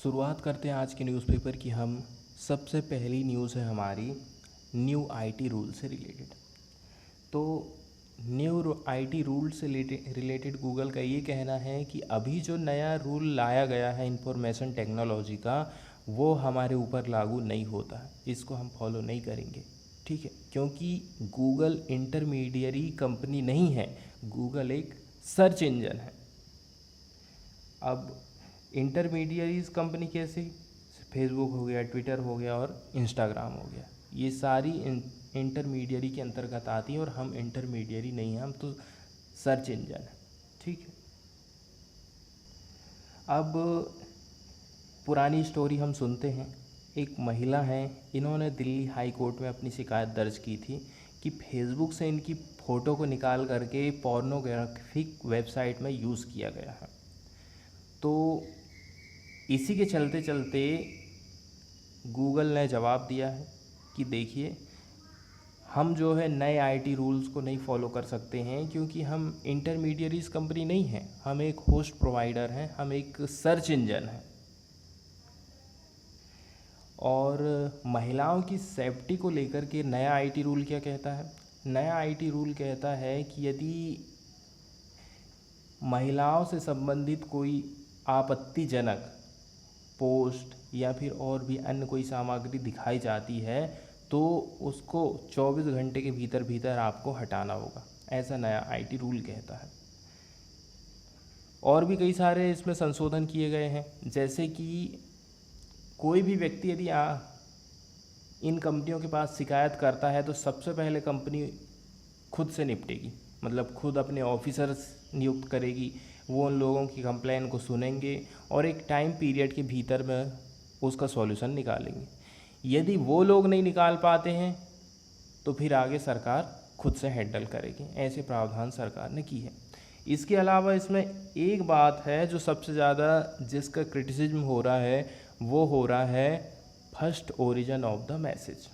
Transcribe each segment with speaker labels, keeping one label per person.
Speaker 1: शुरुआत करते हैं आज के न्यूज़पेपर की। हम सबसे पहली न्यूज़ है हमारी न्यू आईटी रूल से रिलेटेड। तो न्यू आईटी रूल से रिलेटेड गूगल का ये कहना है कि अभी जो नया रूल लाया गया है इंफॉर्मेशन टेक्नोलॉजी का, वो हमारे ऊपर लागू नहीं होता है, इसको हम फॉलो नहीं करेंगे। ठीक है, क्योंकि गूगल इंटरमीडियरी कंपनी नहीं है, गूगल एक सर्च इंजन है। अब इंटरमीडियरीज कंपनी कैसे? फेसबुक हो गया, ट्विटर हो गया और इंस्टाग्राम हो गया, ये सारी इंटरमीडियरी के अंतर्गत आती हैं और हम इंटरमीडियरी नहीं हैं, हम तो सर्च इंजन है। ठीक है, अब पुरानी स्टोरी हम सुनते हैं। एक महिला हैं, इन्होंने दिल्ली हाई कोर्ट में अपनी शिकायत दर्ज की थी कि फेसबुक से इनकी फ़ोटो को निकाल करके पोर्नोग्राफिक वेबसाइट में यूज़ किया गया है। तो इसी के चलते चलते गूगल ने जवाब दिया है कि देखिए, हम जो है नए आईटी रूल्स को नहीं फॉलो कर सकते हैं, क्योंकि हम इंटरमीडियरीज कंपनी नहीं हैं, हम एक होस्ट प्रोवाइडर हैं, हम एक सर्च इंजन हैं। और महिलाओं की सेफ्टी को लेकर के नया आईटी रूल क्या कहता है? नया आईटी रूल कहता है कि यदि महिलाओं से संबंधित कोई आपत्तिजनक पोस्ट या फिर और भी अन्य कोई सामग्री दिखाई जाती है तो उसको 24 घंटे के भीतर भीतर आपको हटाना होगा, ऐसा नया आईटी रूल कहता है। और भी कई सारे इसमें संशोधन किए गए हैं, जैसे कि कोई भी व्यक्ति यदि इन कंपनियों के पास शिकायत करता है तो सबसे पहले कंपनी खुद से निपटेगी, मतलब खुद अपने ऑफिसर्स नियुक्त करेगी, वो उन लोगों की कंप्लेन को सुनेंगे और एक टाइम पीरियड के भीतर में उसका सॉल्यूशन निकालेंगे। यदि वो लोग नहीं निकाल पाते हैं तो फिर आगे सरकार खुद से हैंडल करेगी, ऐसे प्रावधान सरकार ने की है। इसके अलावा इसमें एक बात है जो सबसे ज़्यादा जिसका क्रिटिसिज्म हो रहा है, वो हो रहा है first origin of the message.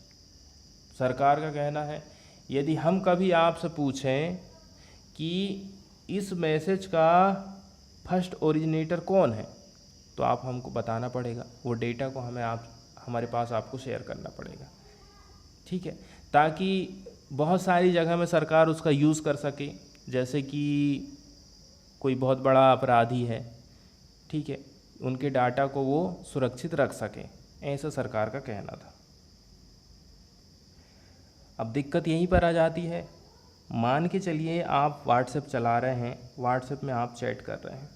Speaker 1: सरकार का कहना है यदि हम कभी आपसे पूछें कि इस मैसेज का फर्स्ट ओरिजिनेटर कौन है, तो आप हमको बताना पड़ेगा, वो डेटा को हमारे पास आपको शेयर करना पड़ेगा। ठीक है, ताकि बहुत सारी जगह में सरकार उसका यूज़ कर सके, जैसे कि कोई बहुत बड़ा अपराधी है, ठीक है, उनके डाटा को वो सुरक्षित रख सके, ऐसा सरकार का कहना था। अब दिक्कत यहीं पर आ जाती है, मान के चलिए आप व्हाट्सएप चला रहे हैं, व्हाट्सएप में आप चैट कर रहे हैं,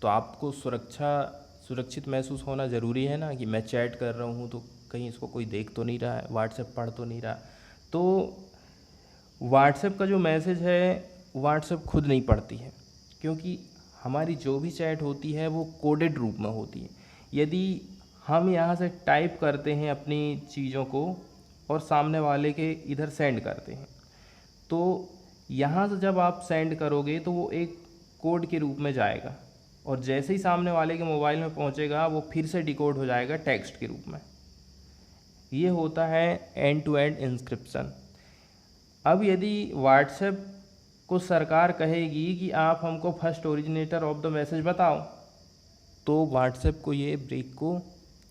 Speaker 1: तो आपको सुरक्षित महसूस होना ज़रूरी है ना, कि मैं चैट कर रहा हूँ तो कहीं इसको कोई देख तो नहीं रहा है, व्हाट्सएप पढ़ तो नहीं रहा। तो व्हाट्सएप का जो मैसेज है व्हाट्सएप खुद नहीं पढ़ती है, क्योंकि हमारी जो भी चैट होती है वो कोडेड रूप में होती है। यदि हम यहाँ से टाइप करते हैं अपनी चीज़ों को और सामने वाले के इधर सेंड करते हैं, तो यहाँ से जब आप सेंड करोगे तो वो एक कोड के रूप में जाएगा और जैसे ही सामने वाले के मोबाइल में पहुँचेगा वो फिर से डिकोड हो जाएगा टेक्स्ट के रूप में। ये होता है एंड टू एंड इंस्क्रिप्शन। अब यदि व्हाट्सएप को सरकार कहेगी कि आप हमको first originator of the message बताओ, तो व्हाट्सएप को ये ब्रेक को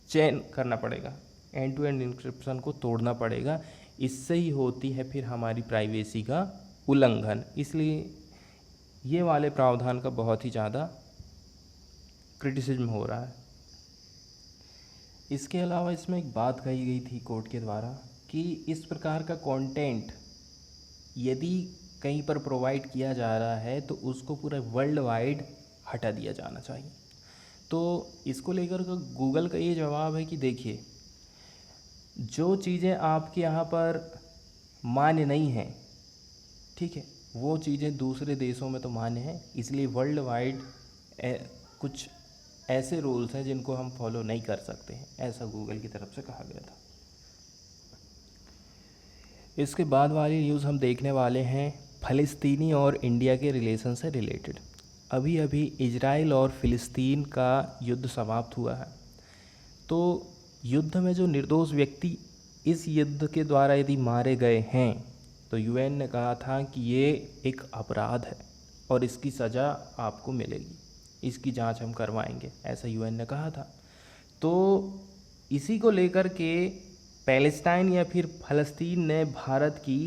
Speaker 1: चेन करना पड़ेगा, एंड टू एंड इंक्रिप्शन को तोड़ना पड़ेगा। इससे ही होती है फिर हमारी प्राइवेसी का उल्लंघन। इसलिए ये वाले प्रावधान का बहुत ही ज़्यादा क्रिटिसिज्म हो रहा है। इसके अलावा इसमें एक बात कही गई थी कोर्ट के द्वारा कि इस प्रकार का कंटेंट यदि कहीं पर प्रोवाइड किया जा रहा है तो उसको पूरा वर्ल्ड वाइड हटा दिया जाना चाहिए। तो इसको लेकर गूगल का ये जवाब है कि देखिए, जो चीज़ें आपके यहाँ पर मान्य नहीं हैं, ठीक है, वो चीज़ें दूसरे देशों में तो मान्य हैं, इसलिए वर्ल्ड वाइड कुछ ऐसे रूल्स हैं जिनको हम फॉलो नहीं कर सकते हैं, ऐसा गूगल की तरफ से कहा गया था। इसके बाद वाली न्यूज़ हम देखने वाले हैं फ़लस्तीनी और इंडिया के रिलेशन से रिलेटेड। अभी अभी इजराइल और फ़िलिस्तीन का युद्ध समाप्त हुआ है। तो युद्ध में जो निर्दोष व्यक्ति इस युद्ध के द्वारा यदि मारे गए हैं तो यूएन ने कहा था कि ये एक अपराध है और इसकी सज़ा आपको मिलेगी, इसकी जांच हम करवाएंगे, ऐसा यूएन ने कहा था। तो इसी को लेकर के पैलेस्टाइन या फिर फ़लस्तीन ने भारत की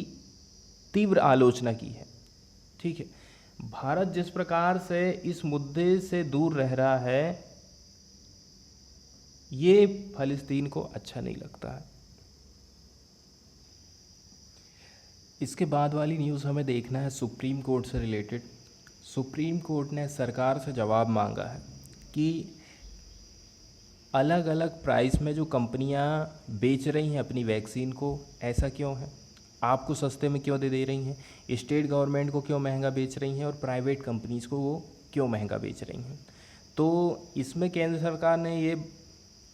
Speaker 1: तीव्र आलोचना की है। ठीक है, भारत जिस प्रकार से इस मुद्दे से दूर रह रहा है, ये फ़लस्तीन को अच्छा नहीं लगता है। इसके बाद वाली न्यूज़ हमें देखना है सुप्रीम कोर्ट से रिलेटेड। सुप्रीम कोर्ट ने सरकार से जवाब मांगा है कि अलग अलग प्राइस में जो कंपनियां बेच रही हैं अपनी वैक्सीन को, ऐसा क्यों है? आपको सस्ते में क्यों दे रही हैं? स्टेट गवर्नमेंट को क्यों महंगा बेच रही हैं और प्राइवेट कंपनीज़ को वो क्यों महंगा बेच रही हैं? तो इसमें केंद्र सरकार ने ये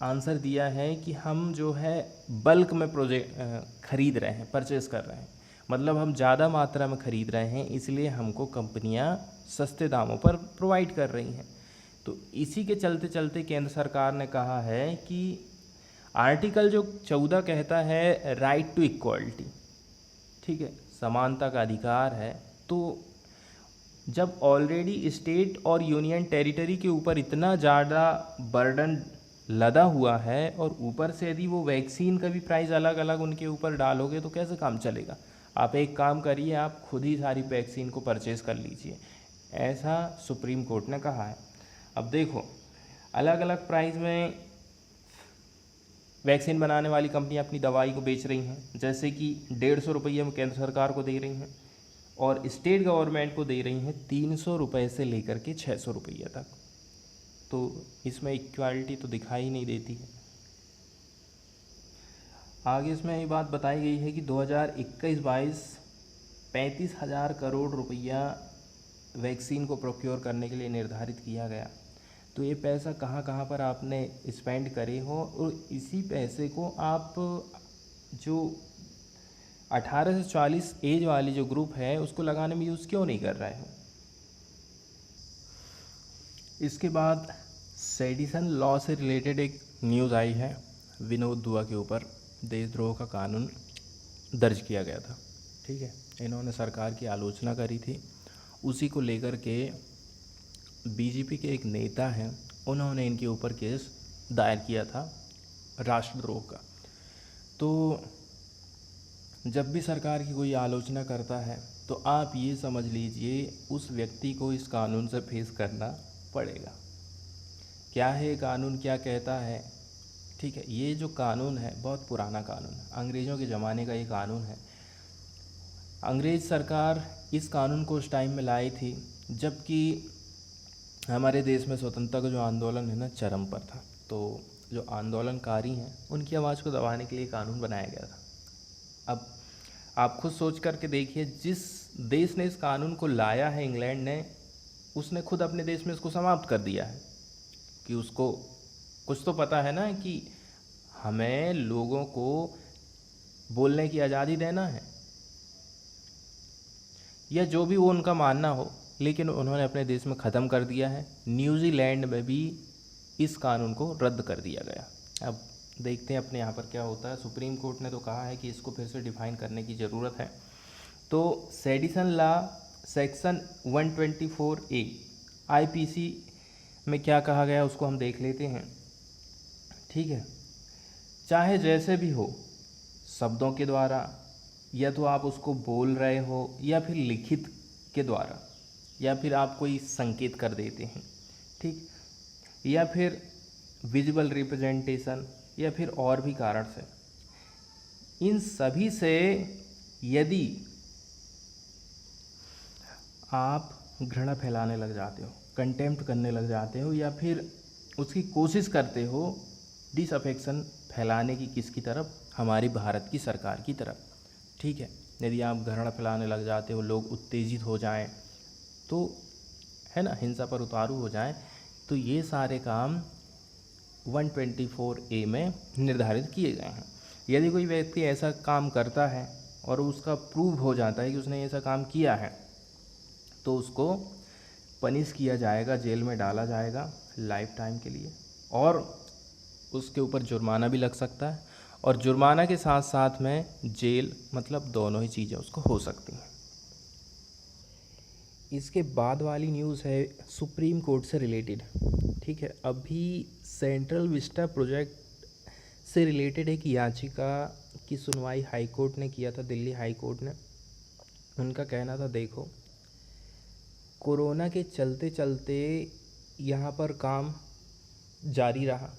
Speaker 1: आंसर दिया है कि हम जो है बल्क में ख़रीद रहे हैं, परचेज़ कर रहे हैं, मतलब हम ज़्यादा मात्रा में ख़रीद रहे हैं, इसलिए हमको कंपनियां सस्ते दामों पर प्रोवाइड कर रही हैं। तो इसी के चलते चलते केंद्र सरकार ने कहा है कि आर्टिकल जो 14 कहता है राइट टू इक्वालिटी, ठीक है, समानता का अधिकार है। तो जब ऑलरेडी स्टेट और यूनियन टेरिटरी के ऊपर इतना ज़्यादा बर्डन लदा हुआ है और ऊपर से यदि वो वैक्सीन का भी प्राइस अलग अलग उनके ऊपर डालोगे तो कैसे काम चलेगा? आप एक काम करिए, आप खुद ही सारी वैक्सीन को परचेज़ कर लीजिए, ऐसा सुप्रीम कोर्ट ने कहा है। अब देखो, अलग अलग प्राइस में वैक्सीन बनाने वाली कंपनियां अपनी दवाई को बेच रही हैं, जैसे कि 150 रुपये में केंद्र सरकार को दे रही हैं और स्टेट गवर्नमेंट को दे रही हैं 300 रुपये से लेकर के 600 रुपये तक। तो इसमें इक्वालिटी तो दिखाई नहीं देती है। आगे इसमें ये बात बताई गई है कि 2021-22 35,000 करोड़ रुपया वैक्सीन को प्रोक्योर करने के लिए निर्धारित किया गया। तो ये पैसा कहाँ कहाँ पर आपने स्पेंड करे हो और इसी पैसे को आप जो 18 से 40 एज वाली जो ग्रुप है उसको लगाने में यूज़ क्यों नहीं कर रहे हो? इसके बाद सेडिशन लॉ से रिलेटेड एक न्यूज़ आई है। विनोद दुआ के ऊपर देशद्रोह का कानून दर्ज किया गया था। ठीक है, इन्होंने सरकार की आलोचना करी थी, उसी को लेकर के बीजेपी के एक नेता हैं, उन्होंने इनके ऊपर केस दायर किया था राष्ट्रद्रोह का। तो जब भी सरकार की कोई आलोचना करता है तो आप ये समझ लीजिए उस व्यक्ति को इस कानून से फेस करना पड़ेगा। क्या है ये कानून, क्या कहता है? ठीक है, ये जो कानून है बहुत पुराना कानून है, अंग्रेज़ों के ज़माने का ये कानून है। अंग्रेज़ सरकार इस कानून को उस टाइम में लाई थी जबकि हमारे देश में स्वतंत्रता का जो आंदोलन है ना चरम पर था। तो जो आंदोलनकारी हैं उनकी आवाज़ को दबाने के लिए कानून बनाया गया था। अब आप खुद सोच करके देखिए, जिस देश ने इस कानून को लाया है, इंग्लैंड ने, उसने खुद अपने देश में इसको समाप्त कर दिया है कि उसको कुछ तो पता है ना कि हमें लोगों को बोलने की आज़ादी देना है या जो भी वो उनका मानना हो, लेकिन उन्होंने अपने देश में ख़त्म कर दिया है। न्यूजीलैंड में भी इस कानून को रद्द कर दिया गया। अब देखते हैं अपने यहाँ पर क्या होता है। सुप्रीम कोर्ट ने तो कहा है कि इसको फिर से डिफ़ाइन करने की ज़रूरत है। तो sedition law section 124A IPC में क्या कहा गया उसको हम देख लेते हैं। ठीक है, चाहे जैसे भी हो, शब्दों के द्वारा या तो आप उसको बोल रहे हो या फिर लिखित के द्वारा या फिर आप कोई संकेत कर देते हैं, ठीक, या फिर विजुअल रिप्रेजेंटेशन या फिर और भी कारण से, इन सभी से यदि आप घृणा फैलाने लग जाते हो, कंटेम्प्ट करने लग जाते हो या फिर उसकी कोशिश करते हो डिसअफेक्शन फैलाने की, किसकी तरफ? हमारी भारत की सरकार की तरफ। ठीक है, यदि आप घृणा फैलाने लग जाते हो, लोग उत्तेजित हो जाएं, तो है ना, हिंसा पर उतारू हो जाएं, तो ये सारे काम 124A में निर्धारित किए गए हैं। यदि कोई व्यक्ति ऐसा काम करता है और उसका प्रूव हो जाता है कि उसने ऐसा काम किया है, तो उसको पनिश किया जाएगा, जेल में डाला जाएगा लाइफ टाइम के लिए, और उसके ऊपर जुर्माना भी लग सकता है, और जुर्माना के साथ साथ में जेल, मतलब दोनों ही चीज़ें उसको हो सकती हैं। इसके बाद वाली न्यूज़ है सुप्रीम कोर्ट से रिलेटेड। ठीक है, अभी सेंट्रल विस्टा प्रोजेक्ट से रिलेटेड एक याचिका की सुनवाई हाई कोर्ट ने किया था, दिल्ली हाई कोर्ट ने। उनका कहना था, देखो कोरोना के चलते चलते यहाँ पर काम जारी रहा,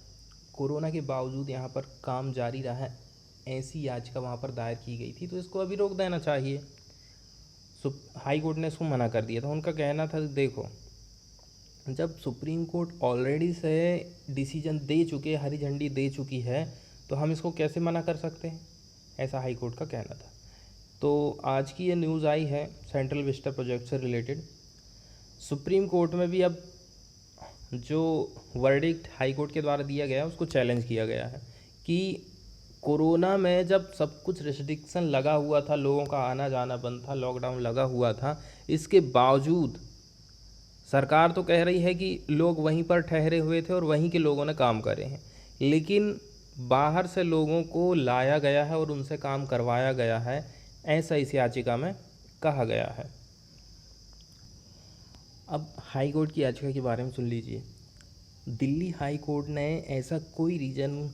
Speaker 1: कोरोना के बावजूद यहाँ पर काम जारी रहा, ऐसी याचिका वहाँ पर दायर की गई थी, तो इसको अभी रोक देना चाहिए। हाई कोर्ट ने इसको मना कर दिया था। उनका कहना था, देखो जब सुप्रीम कोर्ट ऑलरेडी से डिसीजन दे चुके, हरी झंडी दे चुकी है, तो हम इसको कैसे मना कर सकते हैं, ऐसा हाई कोर्ट का कहना था। तो आज की ये न्यूज़ आई है सेंट्रल विस्टा प्रोजेक्ट से रिलेटेड। सुप्रीम कोर्ट में भी अब जो वर्डिक्ट हाई कोर्ट के द्वारा दिया गया उसको चैलेंज किया गया है कि कोरोना में जब सब कुछ रिस्ट्रिक्शन लगा हुआ था, लोगों का आना जाना बंद था, लॉकडाउन लगा हुआ था, इसके बावजूद सरकार तो कह रही है कि लोग वहीं पर ठहरे हुए थे और वहीं के लोगों ने काम करे हैं, लेकिन बाहर से लोगों को लाया गया है और उनसे काम करवाया गया है, ऐसा इस याचिका में कहा गया है। अब हाई कोर्ट की याचिका के बारे में सुन लीजिए। दिल्ली हाई कोर्ट ने ऐसा कोई रीज़न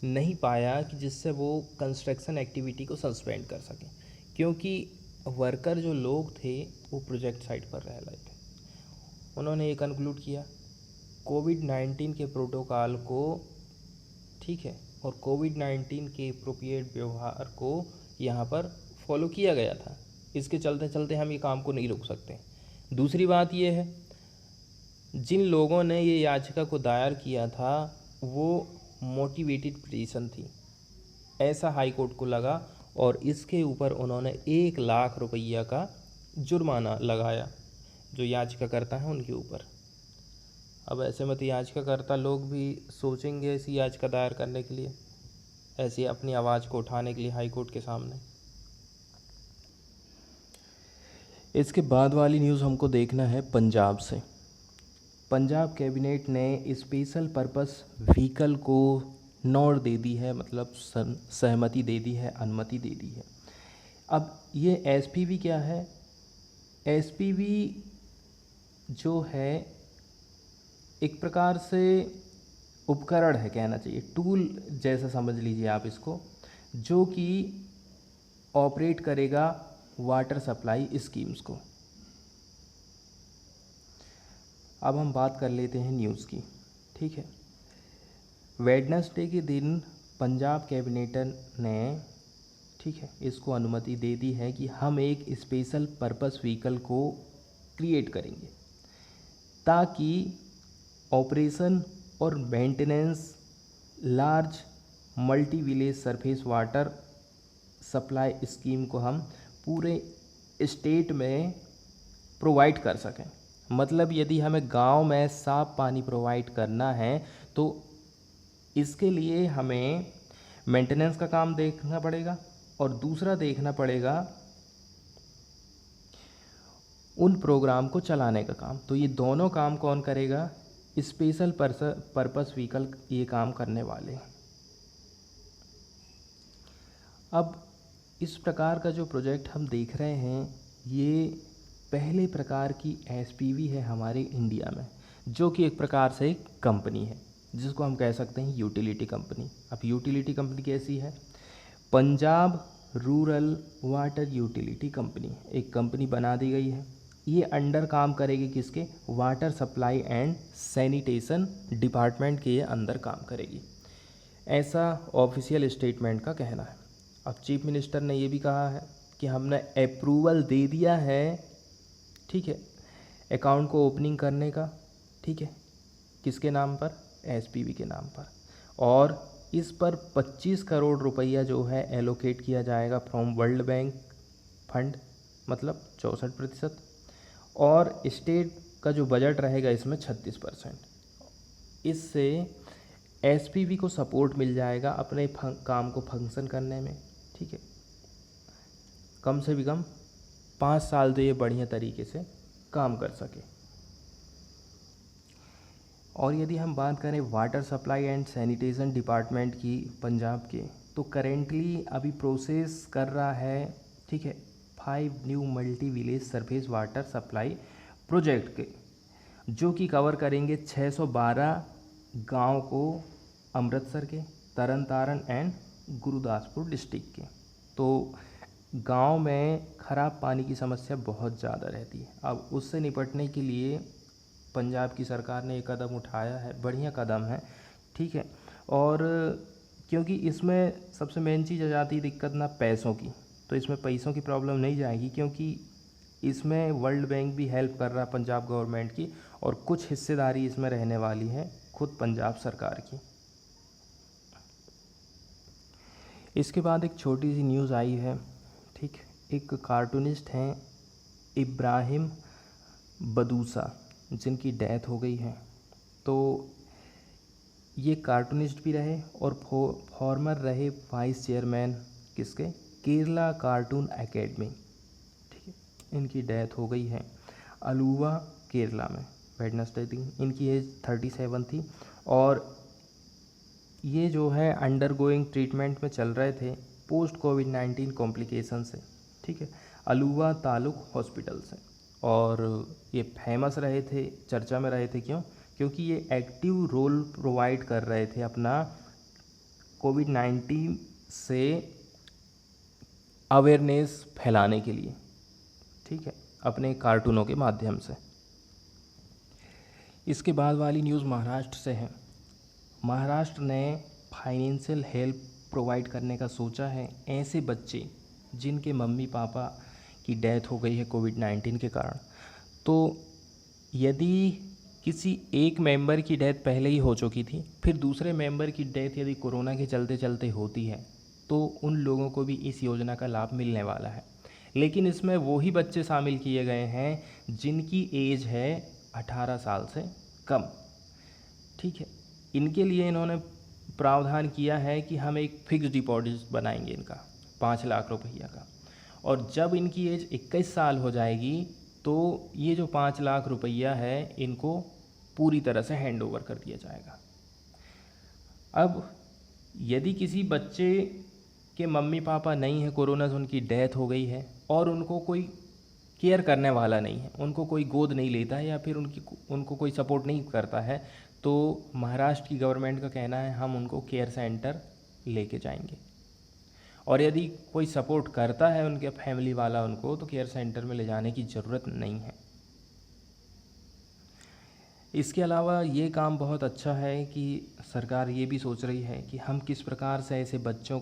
Speaker 1: नहीं पाया कि जिससे वो कंस्ट्रक्शन एक्टिविटी को सस्पेंड कर सकें, क्योंकि वर्कर जो लोग थे वो प्रोजेक्ट साइट पर रह रहे थे। उन्होंने ये कंक्लूड किया कोविड-19 के प्रोटोकॉल को, ठीक है, और कोविड-19 के एप्रोप्रिएट व्यवहार को यहाँ पर फॉलो किया गया था। इसके चलते चलते हम ये काम को नहीं रोक सकते। दूसरी बात ये है, जिन लोगों ने ये याचिका को दायर किया था वो मोटिवेटेड पिटीशन थी, ऐसा हाई कोर्ट को लगा, और इसके ऊपर उन्होंने 1 लाख रुपया का जुर्माना लगाया जो याचिकाकर्ता हैं उनके ऊपर। अब ऐसे मत याचिकाकर्ता लोग भी सोचेंगे ऐसी याचिका दायर करने के लिए, ऐसी अपनी आवाज़ को उठाने के लिए हाई कोर्ट के सामने। इसके बाद वाली न्यूज़ हमको देखना है पंजाब से। पंजाब कैबिनेट ने स्पेशल पर्पस व्हीकल को नोट दे दी है, मतलब सहमति दे दी है, अनुमति दे दी है। अब ये एसपीवी क्या है? एसपीवी जो है एक प्रकार से उपकरण है, कहना चाहिए टूल जैसा समझ लीजिए आप इसको, जो कि ऑपरेट करेगा वाटर सप्लाई स्कीम्स को। अब हम बात कर लेते हैं न्यूज़ की, ठीक है। वेडनेसडे के दिन पंजाब कैबिनेट ने, ठीक है, इसको अनुमति दे दी है कि हम एक स्पेशल पर्पस व्हीकल को क्रिएट करेंगे ताकि ऑपरेशन और maintenance large multi village surface water supply scheme को हम पूरे स्टेट में प्रोवाइड कर सकें। मतलब यदि हमें गांव में साफ पानी प्रोवाइड करना है तो इसके लिए हमें मेंटेनेंस का काम देखना पड़ेगा, और दूसरा देखना पड़ेगा उन प्रोग्राम को चलाने का काम। तो ये दोनों काम कौन करेगा? स्पेशल पर्पस व्हीकल ये काम करने वाले हैं। अब इस प्रकार का जो प्रोजेक्ट हम देख रहे हैं ये पहले प्रकार की एसपीवी है हमारे इंडिया में, जो कि एक प्रकार से एक कंपनी है जिसको हम कह सकते हैं यूटिलिटी कंपनी। अब यूटिलिटी कंपनी कैसी है? Punjab rural water utility company एक कंपनी बना दी गई है। ये अंडर काम करेगी किसके? Water supply and sanitation department के ये अंदर काम करेगी, ऐसा ऑफिशियल स्टेटमेंट का कहना है। अब चीफ मिनिस्टर ने ये भी कहा है कि हमने अप्रूवल दे दिया है, ठीक है, अकाउंट को ओपनिंग करने का, ठीक है, किसके नाम पर? एसपीवी के नाम पर, और इस पर 25 करोड़ रुपया जो है एलोकेट किया जाएगा फ्रॉम वर्ल्ड बैंक फंड, मतलब 64%, और स्टेट का जो बजट रहेगा इसमें 36%। इससे एसपीवी को सपोर्ट मिल जाएगा अपने काम को फंक्शन करने में, ठीक है। कम से भी कम 5 साल तो ये बढ़िया तरीके से काम कर सके। और यदि हम बात करें water supply and sanitation department की पंजाब के, तो करेंटली अभी प्रोसेस कर रहा है, ठीक है, 5 new multi village surface water supply project के, जो कि कवर करेंगे 612 गांव को अमृतसर के, तरन तारण एंड गुरुदासपुर डिस्ट्रिक्ट के। तो गांव में ख़राब पानी की समस्या बहुत ज़्यादा रहती है। अब उससे निपटने के लिए पंजाब की सरकार ने एक कदम उठाया है, बढ़िया कदम है, ठीक है। और क्योंकि इसमें सबसे मेन चीज़ आ जाती है दिक्कत ना पैसों की, तो इसमें पैसों की प्रॉब्लम नहीं जाएगी, क्योंकि इसमें वर्ल्ड बैंक भी हेल्प कर रहा है पंजाब गवर्नमेंट की, और कुछ हिस्सेदारी इसमें रहने वाली है खुद पंजाब सरकार की। इसके बाद एक छोटी सी न्यूज़ आई है, ठीक। एक कार्टूनिस्ट हैं इब्राहिम बदूसा, जिनकी डेथ हो गई है। तो ये कार्टूनिस्ट भी रहे और फॉर्मर रहे वाइस चेयरमैन किसके, केरला कार्टून एकेडमी, ठीक है। इनकी डेथ हो गई है अलुवा केरला में वेडनेसडे दिन। इनकी एज 37 थी और ये जो है अंडरगोइंग ट्रीटमेंट में चल रहे थे पोस्ट कोविड-19 कॉम्प्लिकेशन से, ठीक है, अलुवा तालुक हॉस्पिटल से। और ये फेमस रहे थे, चर्चा में रहे थे, क्यों? क्योंकि ये एक्टिव रोल प्रोवाइड कर रहे थे अपना कोविड-19 से अवेयरनेस फैलाने के लिए, ठीक है, अपने कार्टूनों के माध्यम से। इसके बाद वाली न्यूज़ महाराष्ट्र से है। महाराष्ट्र ने फाइनेंशियल हेल्प प्रोवाइड करने का सोचा है ऐसे बच्चे जिनके मम्मी पापा की डेथ हो गई है कोविड-19 के कारण। तो यदि किसी एक मेंबर की डेथ पहले ही हो चुकी थी, फिर दूसरे मेंबर की डेथ यदि कोरोना के चलते चलते होती है, तो उन लोगों को भी इस योजना का लाभ मिलने वाला है। लेकिन इसमें वही बच्चे शामिल किए गए हैं जिनकी एज है 18 साल से कम, ठीक है। इनके लिए इन्होंने प्रावधान किया है कि हम एक फिक्स डिपॉजिट बनाएंगे इनका 5 लाख रुपया का, और जब इनकी एज 21 साल हो जाएगी तो ये जो 5 लाख रुपया है इनको पूरी तरह से हैंड ओवर कर दिया जाएगा। अब यदि किसी बच्चे के मम्मी पापा नहीं है, कोरोना से उनकी डेथ हो गई है और उनको कोई केयर करने वाला नहीं है, उनको कोई गोद नहीं लेता है या फिर उनको कोई सपोर्ट नहीं करता है, तो महाराष्ट्र की गवर्नमेंट का कहना है हम उनको केयर सेंटर लेके जाएंगे। और यदि कोई सपोर्ट करता है उनके फैमिली वाला उनको, तो केयर सेंटर में ले जाने की ज़रूरत नहीं है। इसके अलावा ये काम बहुत अच्छा है कि सरकार ये भी सोच रही है कि हम किस प्रकार से ऐसे बच्चों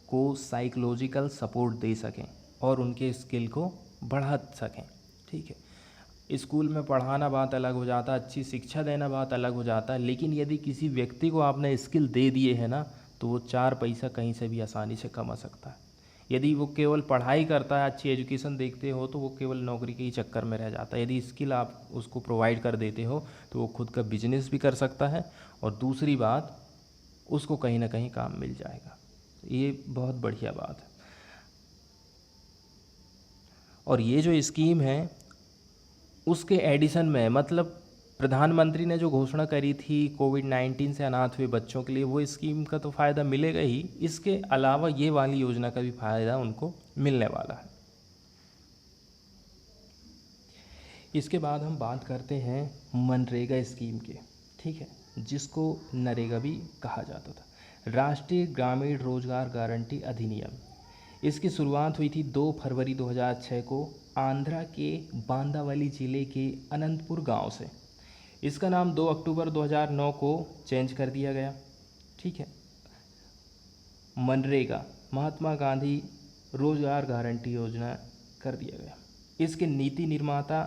Speaker 1: को साइकोलॉजिकल सपोर्ट दे सकें और उनके स्किल को बढ़ा सकें, ठीक है। स्कूल में पढ़ाना बात अलग हो जाता है, अच्छी शिक्षा देना बात अलग हो जाता है, लेकिन यदि किसी व्यक्ति को आपने स्किल दे दिए है ना, तो वो 4 पैसा कहीं से भी आसानी से कमा सकता है। यदि वो केवल पढ़ाई करता है, अच्छी एजुकेशन देखते हो, तो वो केवल नौकरी के ही चक्कर में रह जाता है। यदि स्किल आप उसको प्रोवाइड कर देते हो तो वो खुद का बिजनेस भी कर सकता है, और दूसरी बात उसको कहीं ना कहीं काम मिल जाएगा। ये बहुत बढ़िया बात है। और ये जो स्कीम है उसके एडिशन में, मतलब प्रधानमंत्री ने जो घोषणा करी थी कोविड-19 से अनाथ हुए बच्चों के लिए, वो स्कीम का तो फ़ायदा मिलेगा ही, इसके अलावा ये वाली योजना का भी फ़ायदा उनको मिलने वाला है। इसके बाद हम बात करते हैं मनरेगा स्कीम के, ठीक है, जिसको नरेगा भी कहा जाता था, राष्ट्रीय ग्रामीण रोजगार गारंटी अधिनियम। इसकी शुरुआत हुई थी 2 फरवरी 2006 को आंध्रा के बांदावली ज़िले के अनंतपुर गांव से। इसका नाम 2 अक्टूबर 2009 को चेंज कर दिया गया, ठीक है। मनरेगा महात्मा गांधी रोजगार गारंटी योजना कर दिया गया। इसके नीति निर्माता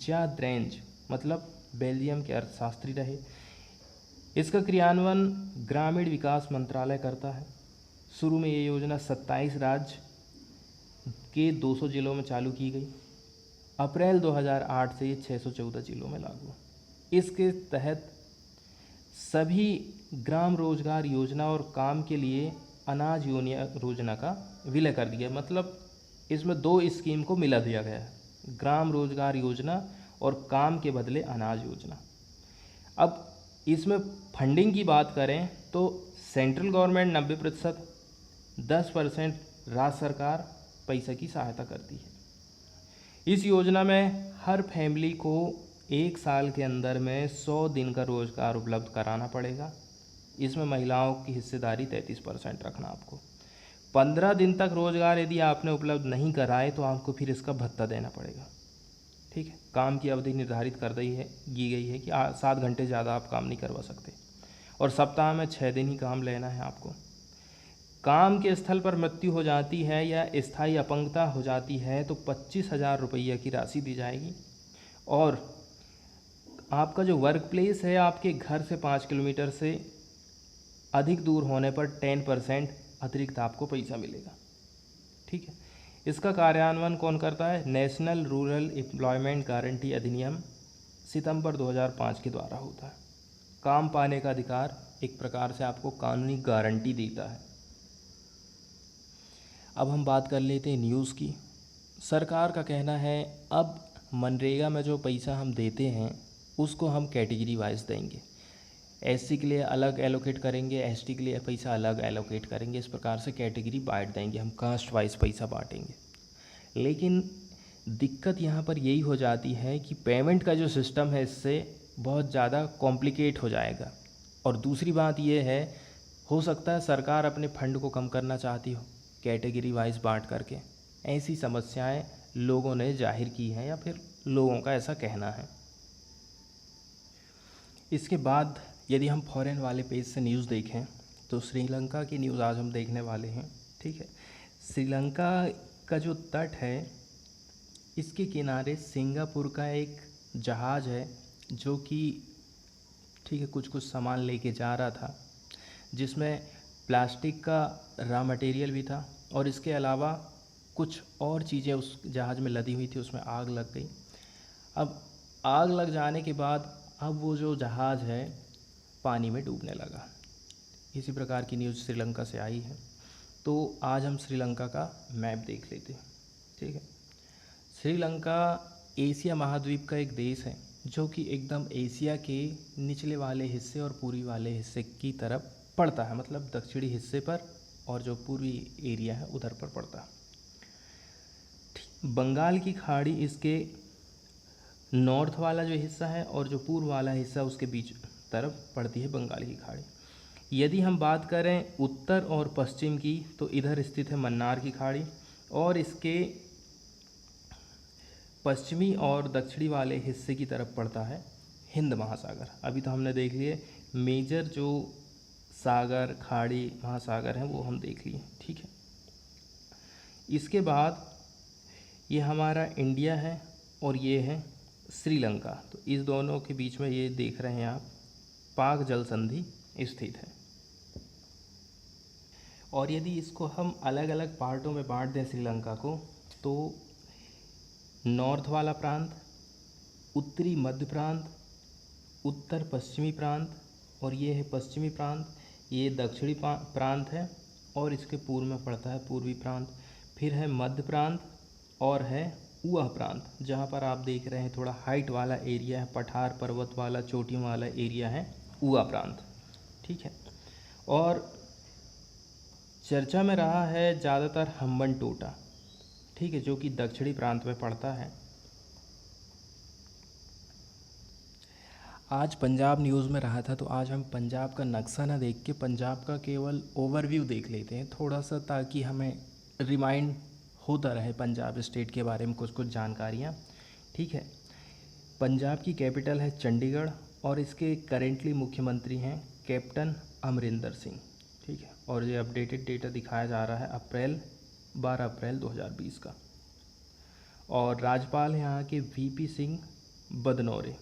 Speaker 1: ज्याद्रेंज मतलब बेल्जियम के अर्थशास्त्री रहे। इसका क्रियान्वयन ग्रामीण विकास मंत्रालय करता है। शुरू में ये योजना 27 राज्य के 200 जिलों में चालू की गई। अप्रैल 2008 से ये 614 जिलों में लागू। इसके तहत सभी ग्राम रोजगार योजना और काम के लिए अनाज योजना का विलय कर दिया। मतलब इसमें 2 स्कीम को मिला दिया गया है, ग्राम रोजगार योजना और काम के बदले अनाज योजना। अब इसमें फंडिंग की बात करें तो सेंट्रल गवर्नमेंट 90%, 10% राज्य सरकार पैसा की सहायता करती है। इस योजना में हर फैमिली को 1 साल के अंदर में 100 दिन का रोज़गार उपलब्ध कराना पड़ेगा। इसमें महिलाओं की हिस्सेदारी 33% रखना आपको। 15 दिन तक रोज़गार यदि आपने उपलब्ध नहीं कराए तो आपको फिर इसका भत्ता देना पड़ेगा। ठीक है। काम की अवधि निर्धारित कर दी गई है कि 7 घंटे ज़्यादा आप काम नहीं करवा सकते और सप्ताह में 6 दिन ही काम लेना है आपको। काम के स्थल पर मृत्यु हो जाती है या स्थायी अपंगता हो जाती है तो 25,000 रुपये की राशि दी जाएगी। और आपका जो वर्क प्लेस है आपके घर से 5 किलोमीटर से अधिक दूर होने पर 10% अतिरिक्त आपको पैसा मिलेगा। ठीक है। इसका कार्यान्वयन कौन करता है? नेशनल रूरल एम्प्लॉयमेंट गारंटी अधिनियम सितंबर 2005 के द्वारा होता है। काम पाने का अधिकार एक प्रकार से आपको कानूनी गारंटी देता है। अब हम बात कर लेते हैं न्यूज़ की। सरकार का कहना है अब मनरेगा में जो पैसा हम देते हैं उसको हम कैटेगरी वाइज देंगे। एससी के लिए अलग एलोकेट करेंगे, एसटी के लिए पैसा अलग एलोकेट करेंगे। इस प्रकार से कैटेगरी बांट देंगे, हम कास्ट वाइज पैसा बांटेंगे। लेकिन दिक्कत यहाँ पर यही हो जाती है कि पेमेंट का जो सिस्टम है इससे बहुत ज़्यादा कॉम्प्लिकेट हो जाएगा। और दूसरी बात ये है, हो सकता है सरकार अपने फंड को कम करना चाहती हो कैटेगरी वाइज बांट करके। ऐसी समस्याएं लोगों ने जाहिर की हैं या फिर लोगों का ऐसा कहना है। इसके बाद यदि हम फॉरेन वाले पेज से न्यूज़ देखें तो श्रीलंका की न्यूज़ आज हम देखने वाले हैं। ठीक है। श्रीलंका का जो तट है इसके किनारे सिंगापुर का एक जहाज़ है जो कि ठीक है कुछ सामान लेके जा रहा था, जिसमें प्लास्टिक का रॉ मटेरियल भी था और इसके अलावा कुछ और चीज़ें उस जहाज़ में लदी हुई थी। उसमें आग लग गई। अब आग लग जाने के बाद अब वो जो जहाज़ है पानी में डूबने लगा। इसी प्रकार की न्यूज़ श्रीलंका से आई है। तो आज हम श्रीलंका का मैप देख लेते हैं। ठीक है। श्रीलंका एशिया महाद्वीप का एक देश है जो कि एकदम एशिया के निचले वाले हिस्से और पूर्वी वाले हिस्से की तरफ पड़ता है, मतलब दक्षिणी हिस्से पर, और जो पूर्वी एरिया है उधर पर पड़ता है। बंगाल की खाड़ी इसके नॉर्थ वाला जो हिस्सा है और जो पूर्व वाला हिस्सा उसके बीच तरफ पड़ती है बंगाल की खाड़ी। यदि हम बात करें उत्तर और पश्चिम की तो इधर स्थित है मन्नार की खाड़ी और इसके पश्चिमी और दक्षिणी वाले हिस्से की तरफ पड़ता है हिंद महासागर। अभी तो हमने देख लिए मेजर जो सागर, खाड़ी, महासागर हैं वो हम देख लिए। ठीक है। इसके बाद ये हमारा इंडिया है और ये है श्रीलंका। तो इस दोनों के बीच में ये देख रहे हैं आप पाक जल संधि स्थित है। और यदि इसको हम अलग अलग पार्टों में बांट दें श्रीलंका को, तो नॉर्थ वाला प्रांत, उत्तरी मध्य प्रांत, उत्तर पश्चिमी प्रांत और ये है पश्चिमी प्रांत, ये दक्षिणी प्रांत है और इसके पूर्व में पड़ता है पूर्वी प्रांत। फिर है मध्य प्रांत और है ऊह प्रांत, जहाँ पर आप देख रहे हैं थोड़ा हाइट वाला एरिया है, पठार पर्वत वाला चोटियों वाला एरिया है ऊह प्रांत। ठीक है। और चर्चा में रहा है ज़्यादातर हम्बनटोटा, ठीक है, जो कि दक्षिणी प्रांत में पड़ता है। आज पंजाब न्यूज़ में रहा था तो आज हम पंजाब का नक्शा ना देख के पंजाब का केवल ओवरव्यू देख लेते हैं थोड़ा सा, ताकि हमें रिमाइंड होता रहे पंजाब स्टेट के बारे में कुछ जानकारियाँ। ठीक है। पंजाब की कैपिटल है चंडीगढ़ और इसके करेंटली मुख्यमंत्री हैं कैप्टन अमरिंदर सिंह। ठीक है। और ये अपडेटेड डेटा दिखाया जा रहा है 12 अप्रैल 2020 का। और राज्यपाल हैं यहाँ के वीपी सिंह बदनौरे।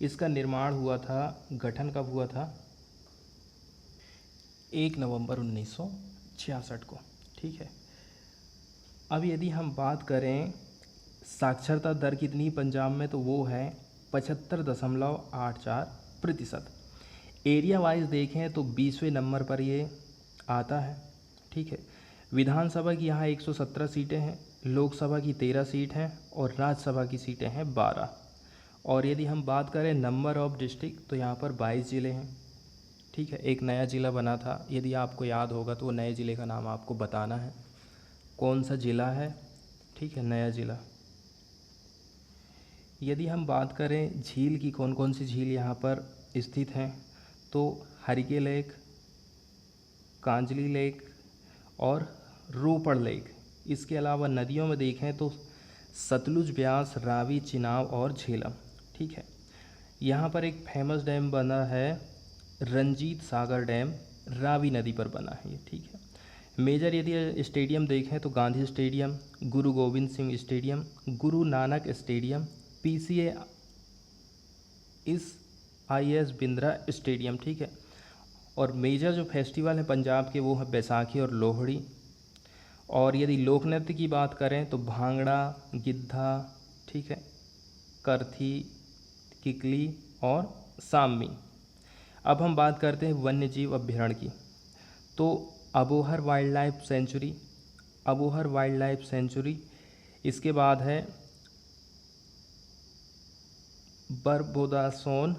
Speaker 1: इसका निर्माण हुआ था, गठन कब हुआ था? 1 नवंबर 1966 को। ठीक है। अब यदि हम बात करें साक्षरता दर कितनी पंजाब में, तो वो है 75.84%। एरिया वाइज देखें तो 20वें नंबर पर ये आता है। ठीक है। विधानसभा की यहाँ 117 सीटें हैं, लोकसभा की 13 सीट हैं और राज्यसभा की सीटें हैं 12। और यदि हम बात करें नंबर ऑफ डिस्ट्रिक्ट तो यहाँ पर 22 ज़िले हैं। ठीक है। एक नया ज़िला बना था, यदि आपको याद होगा तो वो नए ज़िले का नाम आपको बताना है कौन सा ज़िला है। ठीक है। नया ज़िला यदि हम बात करें झील की, कौन कौन सी झील यहाँ पर स्थित हैं, तो हरिके लेक, कांजली लेक और रोपड़ लेक। इसके अलावा नदियों में देखें तो सतलुज, ब्यास, रावी, चिनाब और झेलम। ठीक है। यहाँ पर एक फेमस डैम बना है रंजीत सागर डैम, रावी नदी पर बना है ये। ठीक है। मेजर यदि स्टेडियम देखें तो गांधी स्टेडियम, गुरु Govind Singh stadium, Guru Nanak stadium, PCA इस IS बिंद्रा स्टेडियम। ठीक है। और मेजर जो फेस्टिवल है पंजाब के वो है बैसाखी और लोहड़ी। और यदि लोक नृत्य की बात करें तो भांगड़ा, गिद्धा, ठीक है, करथी, किकली और सामी। अब हम बात करते हैं वन्य जीव अभ्यारण्य की। तो Abohar wild life sanctuary, Abohar wild life sanctuary. इसके बाद है बरबोदासोन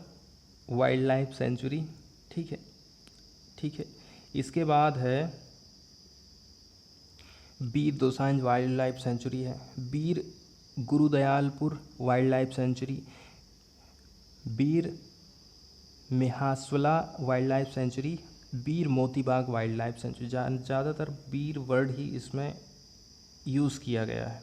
Speaker 1: वाइल्ड लाइफ सेंचुरी। ठीक है, ठीक है। इसके बाद है बीर दोसांझ वाइल्ड लाइफ सेंचुरी है, बीर गुरुदयालपुर वाइल्ड लाइफ सेंचुरी, बीर मेहासवला वाइल्ड लाइफ सेंचुरी, बीर मोतीबाग वाइल्ड लाइफ सेंचुरी। ज़्यादातर बीर वर्ड ही इसमें यूज़ किया गया है।